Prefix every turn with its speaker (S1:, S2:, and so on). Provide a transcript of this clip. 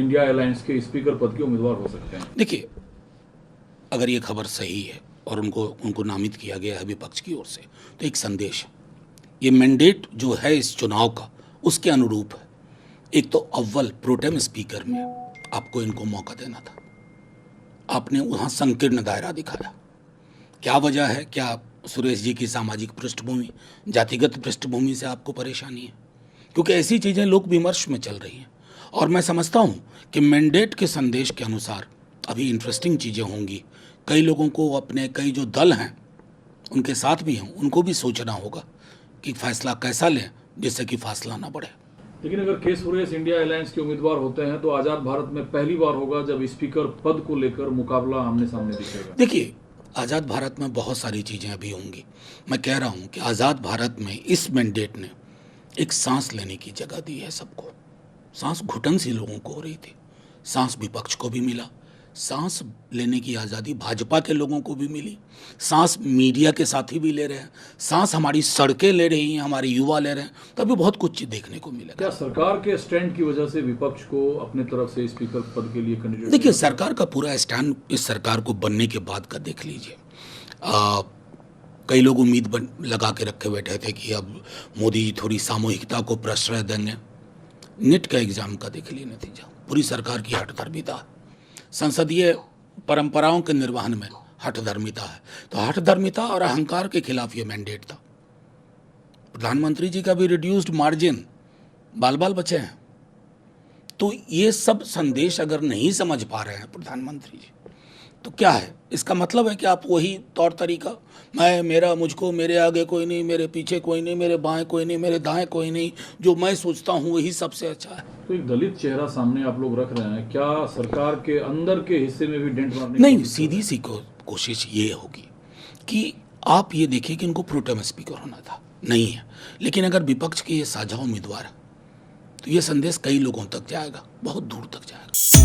S1: India alliance के speaker पद के उम्मीदवार हो सकते हैं।
S2: देखिए, अगर ये खबर सही है और उनको नामित किया गया है विपक्ष की ओर से, तो एक संदेश है। ये मैंडेट जो है इस चुनाव का उसके अनुरूप है। एक तो अव्वल प्रोटेम स्पीकर में आपको इनको मौका देना था, आपने वहाँ संकीर्ण दायरा दिखाया। क्या वजह है? क्या सुरेश जी की सामाजिक पृष्ठभूमि, जातिगत पृष्ठभूमि से आपको परेशानी है? क्योंकि ऐसी चीज़ें लोक विमर्श में चल रही हैं और मैं समझता हूँ कि मैंडेट के संदेश के अनुसार अभी इंटरेस्टिंग चीज़ें होंगी। कई लोगों को अपने कई जो दल हैं उनके साथ भी हैं, उनको भी सोचना होगा कि फैसला कैसा लें जिससे कि फासला ना बढ़े।
S1: लेकिन अगर के सुरेश इंडिया अलायंस के उम्मीदवार होते हैं तो आजाद भारत में पहली बार होगा जब स्पीकर पद को लेकर मुकाबला आमने सामने दिखेगा।
S2: देखिए, आज़ाद भारत में बहुत सारी चीज़ें अभी होंगी। मैं कह रहा हूँ कि आज़ाद भारत में इस मैंडेट ने एक सांस लेने की जगह दी है सबको। सांस घुटन सी लोगों को हो रही थी, सांस विपक्ष को भी मिला, सांस लेने की आज़ादी भाजपा के लोगों को भी मिली, सांस मीडिया के साथी भी ले रहे हैं, सांस हमारी सड़कें ले रही हैं, हमारे युवा ले रहे हैं। तो अभी बहुत कुछ देखने को मिलेगा।
S1: क्या सरकार के स्टैंड की वजह से विपक्ष को अपने तरफ से स्पीकर पद के लिए कैंडिडेट?
S2: देखिए, सरकार का पूरा स्टैंड इस सरकार को बनने के बाद का देख लीजिए। कई लोग उम्मीद लगा के रखे बैठे थे कि अब मोदी जी थोड़ी सामूहिकता को प्रश्रय देंगे। नीट का एग्जाम का देख लिए नतीजा, पूरी सरकार की हठधर्मिता, संसदीय परंपराओं के निर्वहन में हठधर्मिता है। तो हठधर्मिता और अहंकार के खिलाफ ये मैंडेट था। प्रधानमंत्री जी का भी रिड्यूस्ड मार्जिन, बाल बाल बचे हैं। तो ये सब संदेश अगर नहीं समझ पा रहे हैं प्रधानमंत्री जी, तो क्या है? इसका मतलब है कि आप वही तौर तरीका, मैं, मेरा, मुझको, मेरे आगे कोई नहीं, मेरे पीछे कोई नहीं, मेरे बाएं कोई नहीं, मेरे दाएं कोई नहीं, जो मैं सोचता हूँ वही सबसे अच्छा है।
S1: तो एक दलित चेहरा सामने आप लोग रख रहे हैं, क्या सरकार के अंदर के हिस्से में भी डेंट मारने?
S2: नहीं, सीधी सी कोशिश ये होगी कि आप ये देखिए कि इनको प्रोटेम स्पीकर होना था, नहीं है। लेकिन अगर विपक्ष के ये साझा उम्मीदवार है तो ये संदेश कई लोगों तक जाएगा, बहुत दूर तक जाएगा।